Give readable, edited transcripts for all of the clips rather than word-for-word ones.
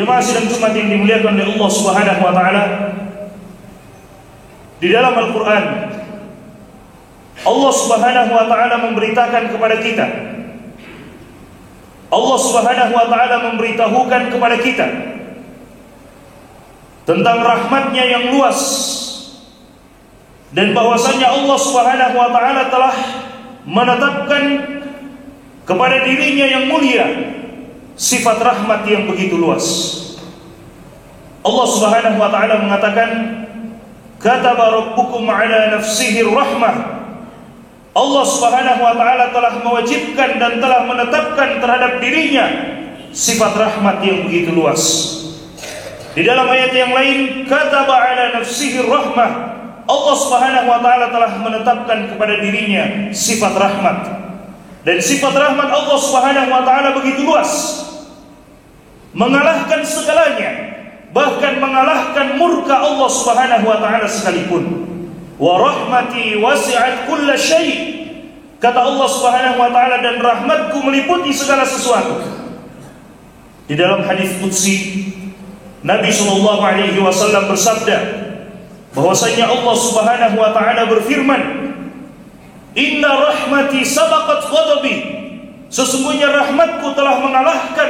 Jemaah sidang Jumat yang dimuliakan oleh Allah Subhanahu wa taala, di dalam Al-Qur'an Allah Subhanahu wa taala memberitakan kepada kita, Allah Subhanahu wa taala memberitahukan kepada kita tentang rahmatnya yang luas, dan bahwasanya Allah Subhanahu wa taala telah menetapkan kepada dirinya yang mulia sifat rahmat yang begitu luas. Allah Subhanahu wa taala mengatakan, "Kataba rabbukum ala nafsihi rahmah." Allah Subhanahu wa taala telah mewajibkan dan telah menetapkan terhadap dirinya sifat rahmat yang begitu luas. Di dalam ayat yang lain, "Kataba ala nafsihi rahmah." Allah Subhanahu wa taala telah menetapkan kepada dirinya sifat rahmat. Dan sifat rahmat Allah Subhanahu wa taala begitu luas, mengalahkan segalanya, bahkan mengalahkan murka Allah Subhanahu wa taala sekalipun. Wa rahmati wasi'at kulla syai'. Kata Allah Subhanahu wa taala, dan rahmatku meliputi segala sesuatu. Di dalam hadis qudsi, Nabi sallallahu alaihi wasallam bersabda bahwasanya Allah Subhanahu wa taala berfirman, "Inna rahmati sabaqat ghadabi." Sesungguhnya rahmatku telah mengalahkan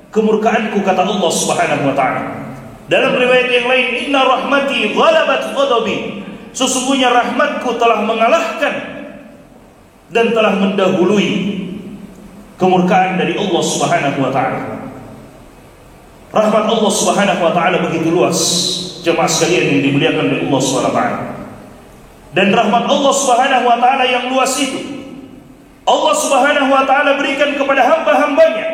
kemurkaanku, kata Allah Subhanahu wa taala. Dalam riwayat yang lain, "Inna rahmati ghalabat ghadabi." Sesungguhnya rahmatku telah mengalahkan dan telah mendahului kemurkaan dari Allah Subhanahu wa taala. Rahmat Allah Subhanahu wa taala begitu luas, jemaah sekalian yang dimuliakan oleh Allah Subhanahu wa taala. Dan rahmat Allah Subhanahu wa taala yang luas itu Allah Subhanahu wa taala berikan kepada hamba-hambanya.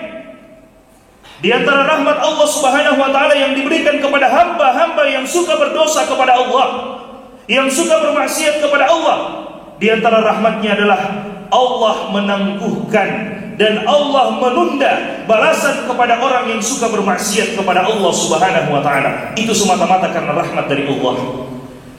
Di antara rahmat Allah Subhanahu wa taala yang diberikan kepada hamba-hamba yang suka berdosa kepada Allah, yang suka bermaksiat kepada Allah, di antara rahmatnya adalah Allah menangguhkan dan Allah menunda balasan kepada orang yang suka bermaksiat kepada Allah Subhanahu wa taala. Itu semata-mata karena rahmat dari Allah.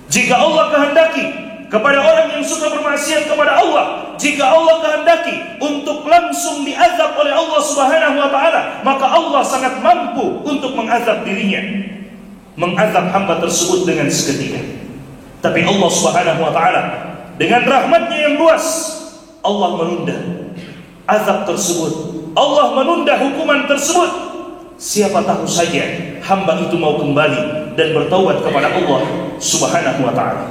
Jika Allah kehendaki kepada orang yang suka bermaksiat kepada Allah, jika Allah kehendaki untuk langsung diazab oleh Allah Subhanahu wa taala, maka Allah sangat mampu untuk mengazab dirinya, mengazab hamba tersebut dengan seketika. Tapi Allah Subhanahu wa taala dengan rahmatnya yang luas, Allah menunda azab tersebut, Allah menunda hukuman tersebut. Siapa tahu saja hamba itu mau kembali dan bertaubat kepada Allah Subhanahu wa taala.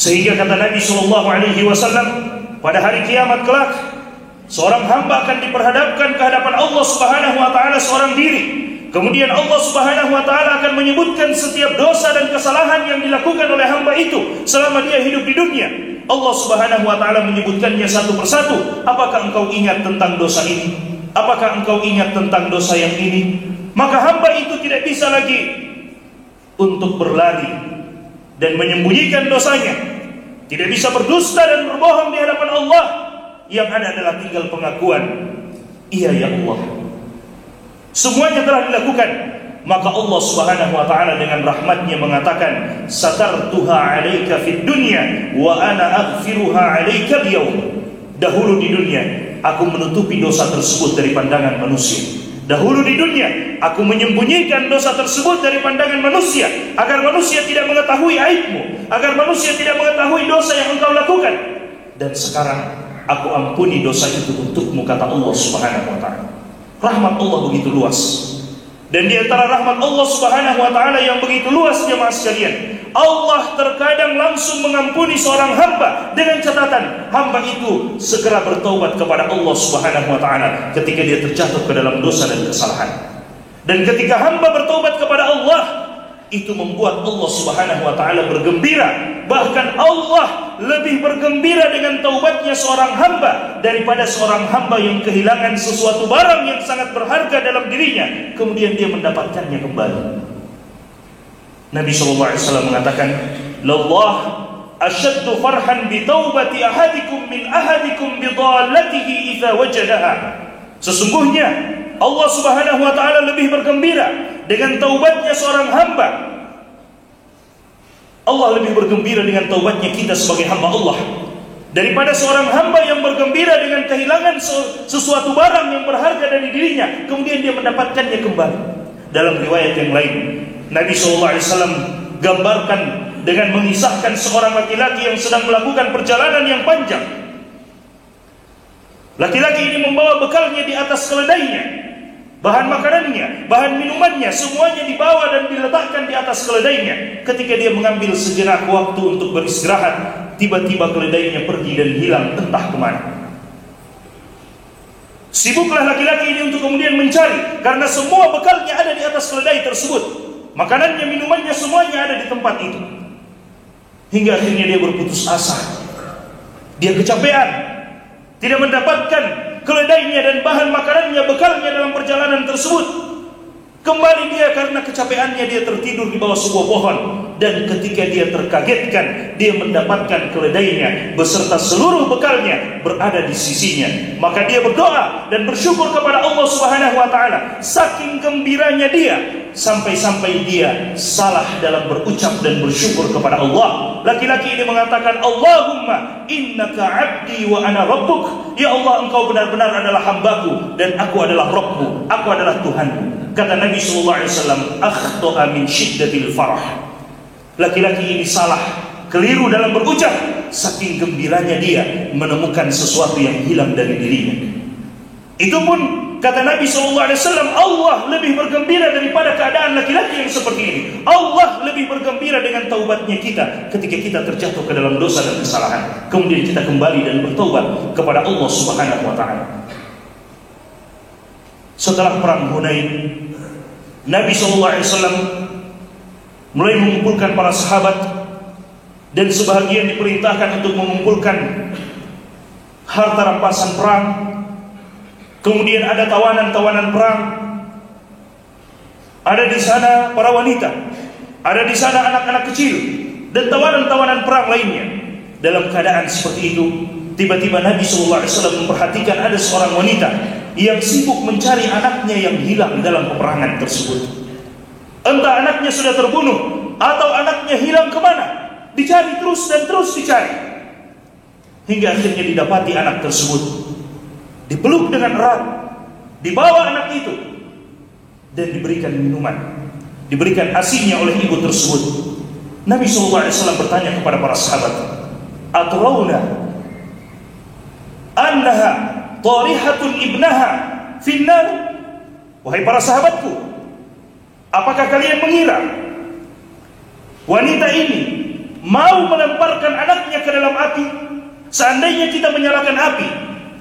Sehingga kata Nabi sallallahu alaihi wasallam, pada hari kiamat kelak seorang hamba akan diperhadapkan ke hadapan Allah Subhanahu wa taala seorang diri. Kemudian Allah Subhanahu wa taala akan menyebutkan setiap dosa dan kesalahan yang dilakukan oleh hamba itu selama dia hidup di dunia. Allah Subhanahu wa taala menyebutkannya satu persatu. Apakah engkau ingat tentang dosa ini? Apakah engkau ingat tentang dosa yang ini? Maka hamba itu tidak bisa lagi untuk berlari dan menyembunyikan dosanya, tidak bisa berdusta dan berbohong di hadapan Allah. Yang ada adalah tinggal pengakuan, iya ya Allah. Semuanya telah dilakukan. Maka Allah Subhanahu wa taala dengan rahmatnya mengatakan, "Satartuha 'alaika fid dunya wa ana aghfiruha 'alaika al-yawm." Dahulu di dunia aku menutupi dosa tersebut dari pandangan manusia. Dahulu di dunia aku menyembunyikan dosa tersebut dari pandangan manusia, agar manusia tidak mengetahui aibmu, agar manusia tidak mengetahui dosa yang engkau lakukan. Dan sekarang aku ampuni dosa itu untukmu, kata Allah Subhanahu wa taala. Rahmat Allah begitu luas. Dan di antara rahmat Allah Subhanahu wa taala yang begitu luas, jemaah sekalian, Allah terkadang langsung mengampuni seorang hamba dengan catatan hamba itu segera bertaubat kepada Allah Subhanahu wa taala ketika dia terjatuh ke dalam dosa dan kesalahan. Dan ketika hamba bertaubat kepada Allah, itu membuat Allah Subhanahu wa taala bergembira. Bahkan Allah lebih bergembira dengan taubatnya seorang hamba daripada seorang hamba yang kehilangan sesuatu barang yang sangat berharga dalam dirinya, kemudian dia mendapatkannya kembali. Nabi SAW mengatakan, "Lallah ashaddu farhan bi taubati ahadikum min ahadikum bi dhalatihi idza wajadaha." Sesungguhnya Allah Subhanahu wa taala lebih bergembira dengan taubatnya seorang hamba. Allah lebih bergembira dengan taubatnya kita sebagai hamba Allah daripada seorang hamba yang bergembira dengan kehilangan sesuatu barang yang berharga dari dirinya, kemudian dia mendapatkannya kembali. Dalam riwayat yang lain, Nabi SAW gambarkan dengan mengisahkan seorang laki-laki yang sedang melakukan perjalanan yang panjang. Laki-laki ini membawa bekalnya di atas keledainya, bahan makanannya, bahan minumannya, semuanya dibawa dan diletakkan di atas keledainya. Ketika dia mengambil sejenak waktu untuk beristirahat, tiba-tiba keledainya pergi dan hilang entah kemana. Sibuklah laki-laki ini untuk kemudian mencari, karena semua bekalnya ada di atas keledai tersebut. Makanannya, minumannya, semuanya ada di tempat itu. Hingga akhirnya dia berputus asa. Dia kecapean, tidak mendapatkan keledainya dan bahan makanannya, bekalnya dalam perjalanan tersebut. Kembali dia karena kecapeannya, dia tertidur di bawah sebuah pohon. Dan ketika dia terkagetkan, dia mendapatkan keledainya beserta seluruh bekalnya berada di sisinya. Maka dia berdoa dan bersyukur kepada Allah Subhanahu wa ta'ala. Saking gembiranya dia, sampai-sampai dia salah dalam berucap dan bersyukur kepada Allah. Laki-laki ini mengatakan, Allahumma innaka abdi wa ana rabbuk. Ya Allah, engkau benar-benar adalah hambaku dan aku adalah Rabbmu, aku adalah Tuhanmu. Kata Nabi SAW, akhto'a min syiddatil farah. Laki-laki ini salah, keliru dalam berucap, saking gembiranya dia menemukan sesuatu yang hilang dari dirinya. Itu pun kata Nabi SAW, Allah lebih bergembira daripada keadaan laki-laki yang seperti ini. Allah lebih bergembira dengan taubatnya kita ketika kita terjatuh ke dalam dosa dan kesalahan, kemudian kita kembali dan bertaubat kepada Allah Subhanahu wa ta'ala. Setelah perang Hunain, Nabi SAW mulai mengumpulkan para sahabat, dan sebahagian diperintahkan untuk mengumpulkan harta rampasan perang. Kemudian ada tawanan-tawanan perang, ada di sana para wanita, ada di sana anak-anak kecil, dan tawanan-tawanan perang lainnya. Dalam keadaan seperti itu, tiba-tiba Nabi SAW memperhatikan ada seorang wanita yang sibuk mencari anaknya yang hilang dalam peperangan tersebut. Entah anaknya sudah terbunuh atau anaknya hilang kemana, dicari terus dan terus dicari, hingga akhirnya didapati anak tersebut, dipeluk dengan erat, dibawa anak itu dan diberikan minuman, diberikan asinya oleh ibu tersebut. Nabi SAW bertanya kepada para sahabat, atrawna annaha tarihatun ibnaha finnar. Wahai para sahabatku, apakah kalian mengira wanita ini mau melemparkan anaknya ke dalam api? Seandainya kita menyalakan api,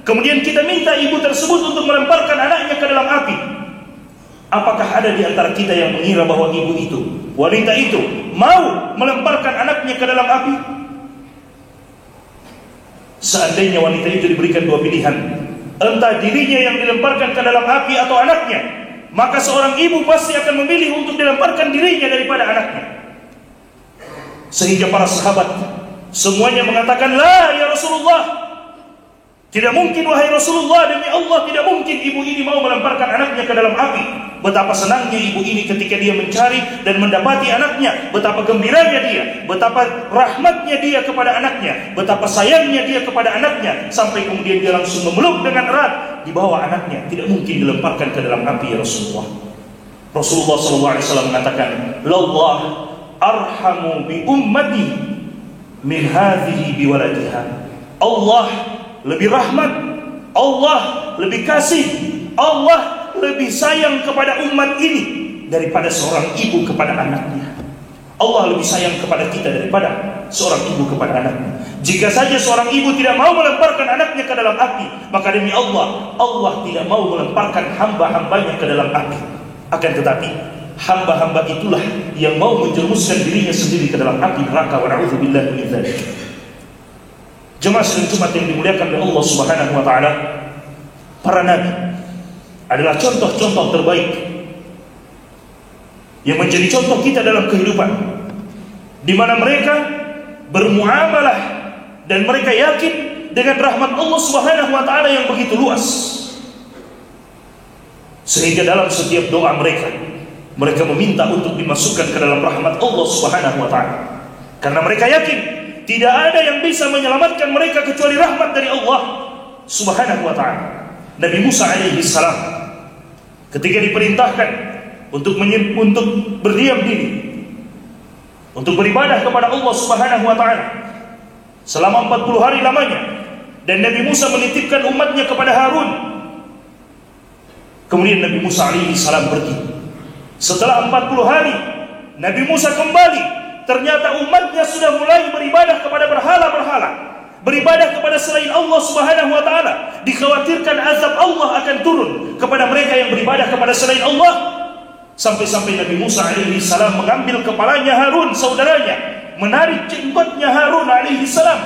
kemudian kita minta ibu tersebut untuk melemparkan anaknya ke dalam api, apakah ada di antara kita yang mengira bahwa ibu itu, wanita itu, mau melemparkan anaknya ke dalam api? Seandainya wanita itu diberikan dua pilihan, entah dirinya yang dilemparkan ke dalam api atau anaknya, maka seorang ibu pasti akan memilih untuk dilemparkan dirinya daripada anaknya. Sehingga para sahabat semuanya mengatakan, la ya Rasulullah, tidak mungkin wahai Rasulullah, demi Allah tidak mungkin ibu ini mau melemparkan anaknya ke dalam api. Betapa senangnya ibu ini ketika dia mencari dan mendapati anaknya, betapa gembiranya dia, betapa rahmatnya dia kepada anaknya, betapa sayangnya dia kepada anaknya, sampai kemudian dia langsung memeluk dengan erat, dibawa anaknya. Tidak mungkin dilemparkan ke dalam api ya Rasulullah. Rasulullah SAW mengatakan, lallah arhamu bi ummati min hadhihi bi waladiha. Allah lebih rahmat, Allah lebih kasih, Allah lebih sayang kepada umat ini daripada seorang ibu kepada anaknya. Allah lebih sayang kepada kita daripada seorang ibu kepada anaknya. Jika saja seorang ibu tidak mau melemparkan anaknya ke dalam api, maka demi Allah, Allah tidak mau melemparkan hamba-hambanya ke dalam api. Akan tetapi hamba-hamba itulah yang mau menjerumuskan dirinya sendiri ke dalam api neraka. Wa na'udzubillahi min dzalik. Jemaah sidang Jumat yang dimuliakan oleh Allah Subhanahu wa taala, para nabi adalah contoh-contoh terbaik yang menjadi contoh kita dalam kehidupan, di mana mereka bermuamalah dan mereka yakin dengan rahmat Allah Subhanahu wa taala yang begitu luas, sehingga dalam setiap doa mereka meminta untuk dimasukkan ke dalam rahmat Allah Subhanahu wa taala, karena mereka yakin Tidak ada yang bisa menyelamatkan mereka kecuali rahmat dari Allah Subhanahu wa ta'ala. Nabi Musa alaihi salam ketika diperintahkan untuk berdiam diri, untuk beribadah kepada Allah Subhanahu wa ta'ala selama 40 hari lamanya, dan Nabi Musa menitipkan umatnya kepada Harun. Kemudian Nabi Musa alaihi salam pergi. Setelah 40 hari Nabi Musa kembali, ternyata umatnya sudah mulai beribadah kepada berhala-berhala, beribadah kepada selain Allah Subhanahu wa ta'ala. Dikhawatirkan azab Allah akan turun kepada mereka yang beribadah kepada selain Allah. Sampai-sampai Nabi Musa alaihi salam mengambil kepalanya Harun, saudaranya, menarik jenggotnya Harun alaihi salam.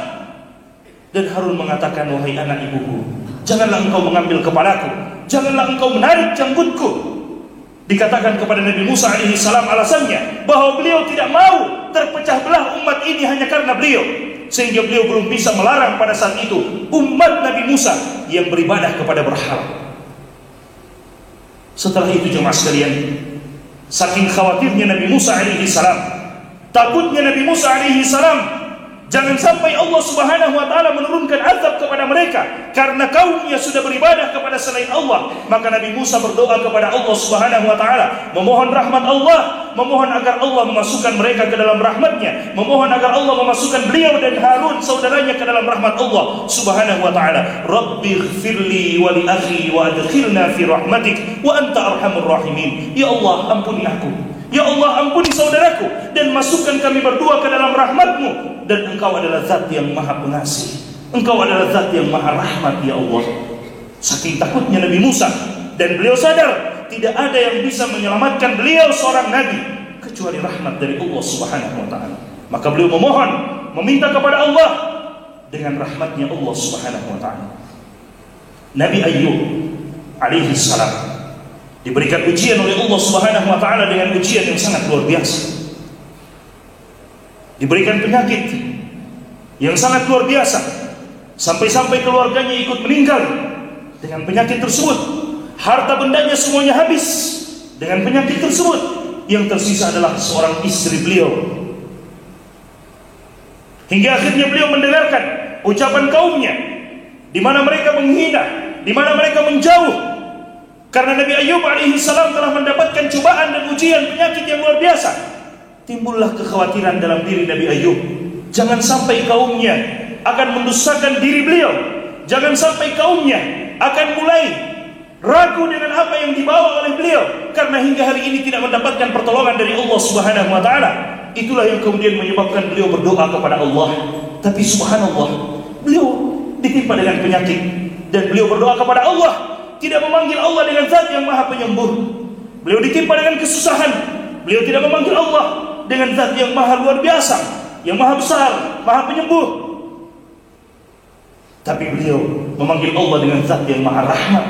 Dan Harun mengatakan, wahai anak ibuku, janganlah engkau mengambil kepalaku, janganlah engkau menarik jenggotku. Dikatakan kepada Nabi Musa alaihi salam alasannya bahwa beliau tidak mau terpecah belah umat ini hanya karena beliau, sehingga beliau belum bisa melarang pada saat itu umat Nabi Musa yang beribadah kepada berhala. Setelah itu jemaah sekalian, saking khawatirnya Nabi Musa alaihi salam, takutnya Nabi Musa alaihi salam jangan sampai Allah Subhanahu wa ta'ala menurunkan azab kepada mereka karena kaumnya sudah beribadah kepada selain Allah, maka Nabi Musa berdoa kepada Allah Subhanahu wa ta'ala, memohon rahmat Allah, memohon agar Allah memasukkan mereka ke dalam rahmatnya, memohon agar Allah memasukkan beliau dan Harun saudaranya ke dalam rahmat Allah Subhanahu wa ta'ala. Rabbi ighfirli wa li akhi wa adkhilna fi rahmatik wa anta arhamur rahimin. Ya Allah, ampuni aku, ya Allah, ampuni saudaraku, dan masukkan kami berdua ke dalam rahmat-Mu. Dan Engkau adalah zat yang maha pengasih, Engkau adalah zat yang maha rahmat, ya Allah. Saking takutnya Nabi Musa, dan beliau sadar tidak ada yang bisa menyelamatkan beliau seorang Nabi kecuali rahmat dari Allah Subhanahu wa ta'ala. Maka beliau memohon, meminta kepada Allah dengan rahmatnya Allah Subhanahu wa ta'ala. Nabi Ayyub alaihi salam diberikan ujian oleh Allah Subhanahu wa ta'ala dengan ujian yang sangat luar biasa. Diberikan penyakit yang sangat luar biasa, sampai-sampai keluarganya ikut meninggal dengan penyakit tersebut. Harta bendanya semuanya habis dengan penyakit tersebut. Yang tersisa adalah seorang istri beliau. Hingga akhirnya beliau mendengarkan ucapan kaumnya, di mana mereka menghina, di mana mereka menjauh. Karena Nabi Ayyub alaihi salam telah mendapatkan cobaan dan ujian penyakit yang luar biasa. Timbullah kekhawatiran dalam diri Nabi Ayyub. Jangan sampai kaumnya akan mendustakan diri beliau. Jangan sampai kaumnya akan mulai ragu dengan apa yang dibawa oleh beliau, karena hingga hari ini tidak mendapatkan pertolongan dari Allah Subhanahu wa ta'ala. Itulah yang kemudian menyebabkan beliau berdoa kepada Allah. Tapi subhanallah, beliau ditimpa dengan penyakit, dan beliau berdoa kepada Allah, tidak memanggil Allah dengan zat yang maha penyembuh. Beliau ditimpa dengan kesusahan, beliau tidak memanggil Allah dengan zat yang maha luar biasa, yang maha besar, maha penyembuh. Tapi beliau memanggil Allah dengan zat yang maha rahmat.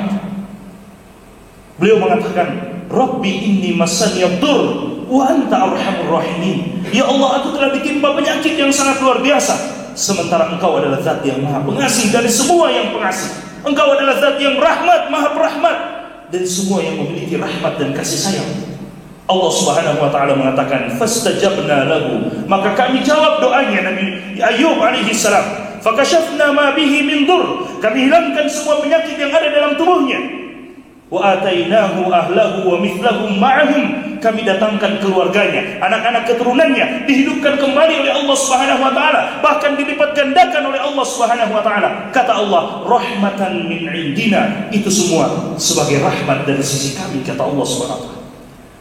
Beliau mengatakan, Rabbi inni massani dur wa anta arhamur rahimin. Ya Allah, aku telah ditimpa penyakit yang sangat luar biasa, sementara Engkau adalah zat yang maha pengasih dari semua yang pengasih. Engkau adalah zat yang rahmat, maha perahmat dari semua yang memiliki rahmat dan kasih sayang. Allah Subhanahu wa ta'ala mengatakan, fastajabna lahu, maka kami jawab doanya Nabi Ayyub alaihi salam. Fakashafna ma bihi min dur, kami hilangkan semua penyakit yang ada dalam tubuhnya. Wa atainahu ahlahu wa mithlahum ma'ahum, kami datangkan keluarganya, anak-anak keturunannya dihidupkan kembali oleh Allah Subhanahu wa ta'ala, bahkan dilipat gandakan oleh Allah Subhanahu wa ta'ala. Kata Allah, rahmatan min indina, itu semua sebagai rahmat dari sisi kami, kata Allah Subhanahu wa ta'ala.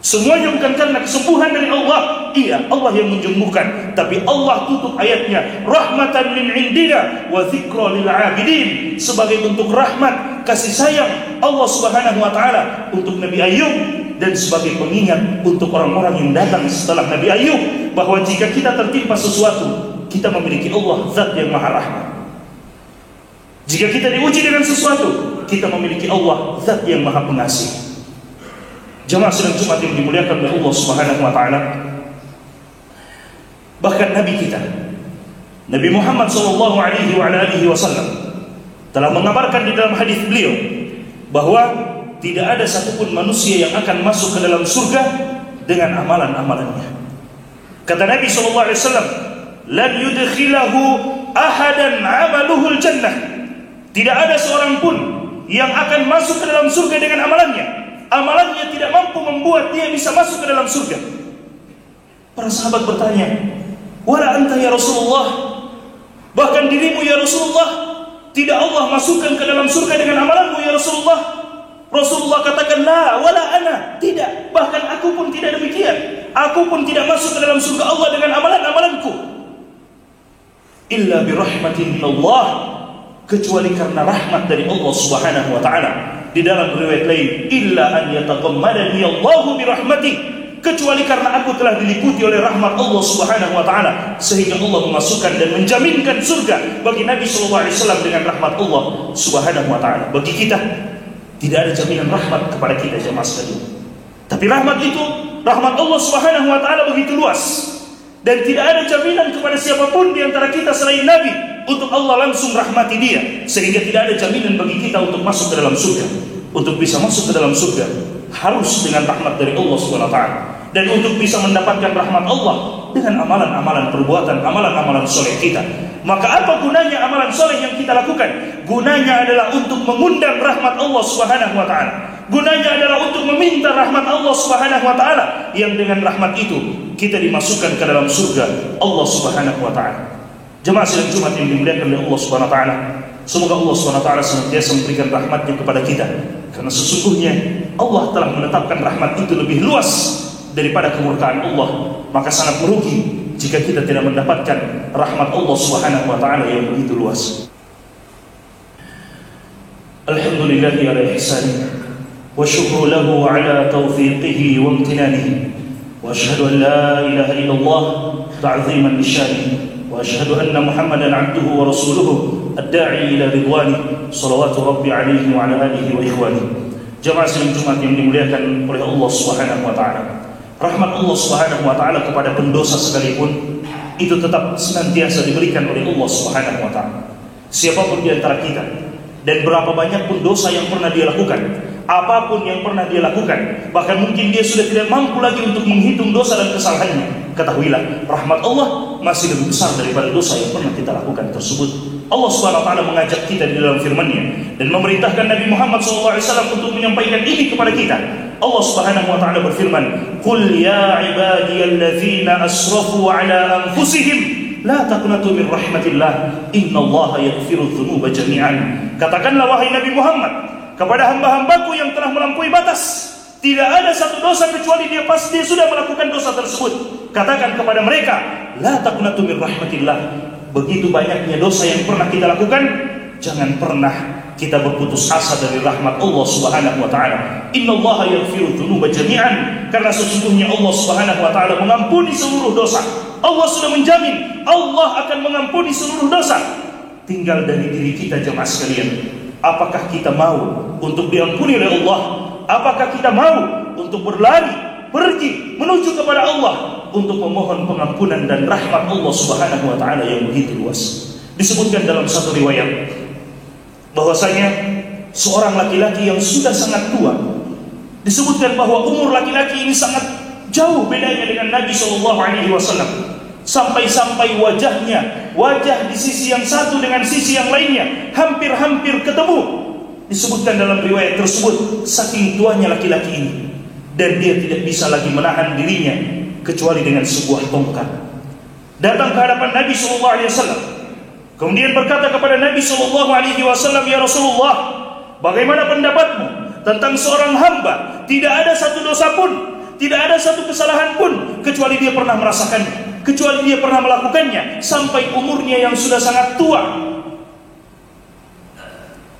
Semuanya bukan karena kesembuhan dari Allah. Iya, Allah yang menyembuhkan, tapi Allah tutup ayatnya, rahmatan min indina wa dzikra lil abidin, sebagai bentuk rahmat, kasih sayang Allah Subhanahu wa ta'ala untuk Nabi Ayyub, dan sebagai pengingat untuk orang-orang yang datang setelah Nabi Ayyub, bahwa jika kita tertimpa sesuatu, kita memiliki Allah, zat yang maha rahmat. Jika kita diuji dengan sesuatu, kita memiliki Allah, zat yang maha pengasih. Jemaah sidang Jumat yang dimuliakan oleh Allah Subhanahu wa ta'ala, bahkan Nabi kita, Nabi Muhammad sallallahu alaihi wasallam telah mengabarkan di dalam hadis beliau bahwa tidak ada satupun manusia yang akan masuk ke dalam surga dengan amalan-amalannya. Kata Nabi sallallahu alaihi wasallam, lan yudkhilahu ahadan 'amaluhul jannah. Tidak ada seorang pun yang akan masuk ke dalam surga dengan amalannya. Amalannya tidak mampu membuat dia bisa masuk ke dalam surga. Para sahabat bertanya, "Wala anta ya Rasulullah?" Bahkan dirimu ya Rasulullah, tidak Allah masukkan ke dalam surga dengan amalanmu ya Rasulullah? Rasulullah katakan, "La wala ana." Tidak, bahkan aku pun tidak demikian. Aku pun tidak masuk ke dalam surga Allah dengan amalan-amalanku. Illa birahmatin minallah, kecuali karena rahmat dari Allah Subhanahu wa taala. Di dalam riwayat lain, illa an yataqammadani Allahu birahmatih, kecuali karena aku telah diliputi oleh rahmat Allah Subhanahu wa taala, sehingga Allah memasukkan dan menjaminkan surga bagi Nabi sallallahu alaihi wasallam dengan rahmat Allah Subhanahu wa taala. Bagi kita tidak ada jaminan rahmat kepada kita jemaah sekalian. Tapi rahmat itu, rahmat Allah Subhanahu wa taala begitu luas, dan tidak ada jaminan kepada siapapun di antara kita selain Nabi untuk Allah langsung rahmati dia, sehingga tidak ada jaminan bagi kita untuk masuk ke dalam surga. Untuk bisa masuk ke dalam surga harus dengan rahmat dari Allah Subhanahu wa taala, dan untuk bisa mendapatkan rahmat Allah dengan amalan-amalan perbuatan, amalan-amalan soleh kita. Maka apa gunanya amalan soleh yang kita lakukan? Gunanya adalah untuk mengundang rahmat Allah Subhanahu wa taala. Gunanya adalah untuk meminta rahmat Allah Subhanahu wa taala, yang dengan rahmat itu kita dimasukkan ke dalam surga Allah Subhanahu wa taala. Jemaah sidang Jumat yang dimuliakan oleh Allah Subhanahu wa taala, semoga Allah Subhanahu wa taala senantiasa memberikan rahmatnya kepada kita, karena sesungguhnya Allah telah menetapkan rahmat itu lebih luas daripada kemurkaan Allah. Maka sangat merugi jika kita tidak mendapatkan rahmat Allah Subhanahu wa taala yang begitu luas. Alhamdulillahi ala ihsani wa syukru lahu ala taufiqihi wa imtinanihi, wa asyhadu an la ilaha illallah ta'ziman lisyanihi, وأشهد أن محمدا عبده ورسوله الداعي إلى رضوانه صلوات ربي عليه وعلى آله وإخوانه. Jemaah sidang Jumat yang dimuliakan oleh Allah Subhanahu wa taala, rahmat Allah Subhanahu wa taala kepada pendosa sekalipun itu tetap senantiasa diberikan oleh Allah Subhanahu wa taala. Siapapun di antara kita, dan berapa banyak pun dosa yang pernah dia lakukan, apapun yang pernah dia lakukan, bahkan mungkin dia sudah tidak mampu lagi untuk menghitung dosa dan kesalahannya, ketahuilah rahmat Allah masih lebih besar daripada dosa yang pernah kita lakukan tersebut. Allah Subhanahu wa taala mengajak kita di dalam firman-Nya dan memerintahkan Nabi Muhammad SAW untuk menyampaikan ini kepada kita. Allah Subhanahu wa taala berfirman, "Qul ya ibadiyalladzina asrafu ala anfusihim la taqnatu min rahmatillah innallaha yaghfiru dzunuba jami'an." Katakanlah wahai Nabi Muhammad kepada hamba-hambaku yang telah melampaui batas, tidak ada satu dosa kecuali dia pasti sudah melakukan dosa tersebut. Katakan kepada mereka, la taqnatu min rahmatillah. Begitu banyaknya dosa yang pernah kita lakukan, jangan pernah kita berputus asa dari rahmat Allah Subhanahu wa taala. Innallaha yaghfiru dzunuba jami'an, karena sesungguhnya Allah Subhanahu wa taala mengampuni seluruh dosa. Allah sudah menjamin Allah akan mengampuni seluruh dosa. Tinggal dari diri kita jemaah sekalian, apakah kita mau untuk diampuni oleh Allah? Apakah kita mau untuk berlari, pergi menuju kepada Allah untuk memohon pengampunan dan rahmat Allah Subhanahu wa taala yang begitu luas? Disebutkan dalam satu riwayat bahwasanya seorang laki-laki yang sudah sangat tua, disebutkan bahwa umur laki-laki ini sangat jauh bedanya dengan Nabi sallallahu alaihi wasallam, sampai-sampai wajah di sisi yang satu dengan sisi yang lainnya hampir-hampir ketemu. Disebutkan dalam riwayat tersebut, saking tuanya laki-laki ini, dan dia tidak bisa lagi menahan dirinya kecuali dengan sebuah tongkat. Datang ke hadapan Nabi SAW, kemudian berkata kepada Nabi SAW, "Ya Rasulullah, bagaimana pendapatmu tentang seorang hamba tidak ada satu dosa pun, tidak ada satu kesalahan pun kecuali dia pernah merasakannya, kecuali dia pernah melakukannya sampai umurnya yang sudah sangat tua.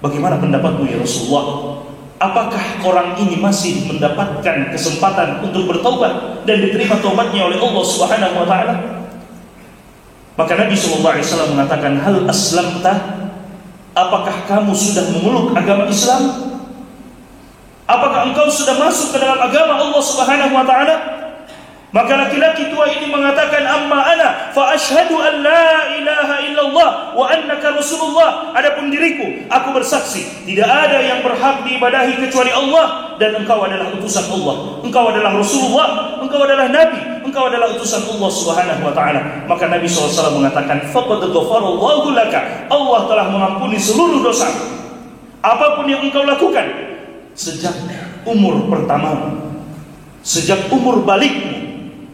Bagaimana pendapatmu ya Rasulullah? Apakah orang ini masih mendapatkan kesempatan untuk bertaubat dan diterima taubatnya oleh Allah Subhanahu wa taala?" Maka Nabi SAW mengatakan, "Hal aslamta? Apakah kamu sudah memeluk agama Islam? Apakah engkau sudah masuk ke dalam agama Allah Subhanahu wa taala?" Maka laki-laki tua ini mengatakan, "Amma ana fa asyhadu an la ilaha illallah wa annaka rasulullah." Adapun diriku, aku bersaksi tidak ada yang berhak diibadahi kecuali Allah, dan engkau adalah utusan Allah, engkau adalah Rasulullah, engkau adalah Nabi, engkau adalah utusan Allah Subhanahu wa taala. Maka Nabi SAW mengatakan, faqad ghafarallahu laka, Allah telah mengampuni seluruh dosa apapun yang engkau lakukan sejak umur pertamamu, sejak umur balikmu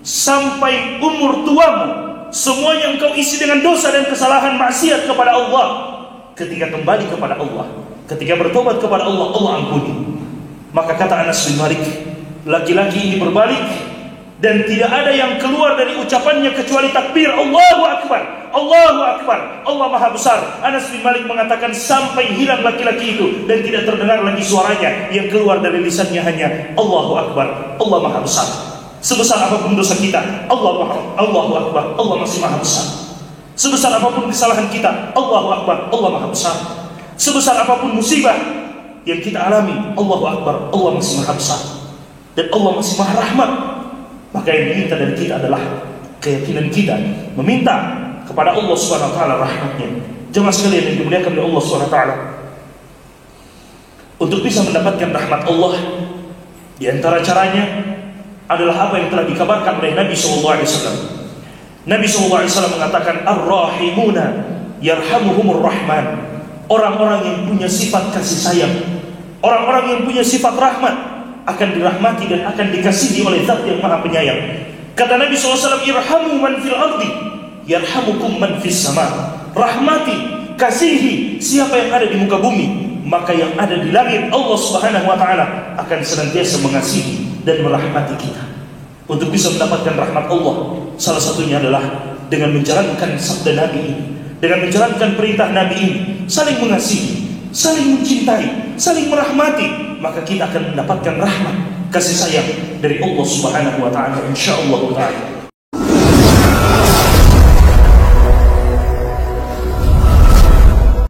sampai umur tuamu. Semuanya engkau isi dengan dosa dan kesalahan maksiat kepada Allah. Ketika kembali kepada Allah, ketika bertobat kepada Allah, Allah ampuni. Maka kata Anas bin Malik, laki-laki ini berbalik dan tidak ada yang keluar dari ucapannya kecuali takbir, Allahu Akbar, Allahu Akbar, Allah Maha Besar. Anas bin Malik mengatakan sampai hilang laki-laki itu dan tidak terdengar lagi suaranya. Yang keluar dari lisannya hanya Allahu Akbar, Allah Maha Besar. Sebesar apapun dosa kita, Allahu Akbar, Allah masih Maha Besar. Sebesar apapun kesalahan kita, Allahu Akbar, Allah Maha Besar. Sebesar apapun musibah yang kita alami, Allahu Akbar, Allah masih Maha Besar. Dan Allah masih Maha Rahmat. Maka yang diminta dari kita adalah keyakinan kita meminta kepada Allah Subhanahu wa taala rahmatnya. Jemaah sekalian yang dimuliakan oleh Allah Subhanahu wa taala, untuk bisa mendapatkan rahmat Allah, di antara caranya adalah apa yang telah dikabarkan oleh Nabi SAW. Nabi SAW mengatakan, Ar-Rahimuna yarhamuhumur Rahman. Orang-orang yang punya sifat kasih sayang, orang-orang yang punya sifat rahmat akan dirahmati dan akan dikasihi oleh Zat yang Maha Penyayang. Kata Nabi SAW, Irhamu man fil ardi yarhamukum man fis sama. Rahmati, kasihi siapa yang ada di muka bumi, maka yang ada di langit, Allah Subhanahu wa taala akan senantiasa mengasihi dan merahmati kita. Untuk bisa mendapatkan rahmat Allah, salah satunya adalah dengan menjalankan sabda Nabi ini, dengan menjalankan perintah Nabi ini, saling mengasihi, saling mencintai, saling merahmati, maka kita akan mendapatkan rahmat, kasih sayang dari Allah Subhanahu wa taala insyaallah taala.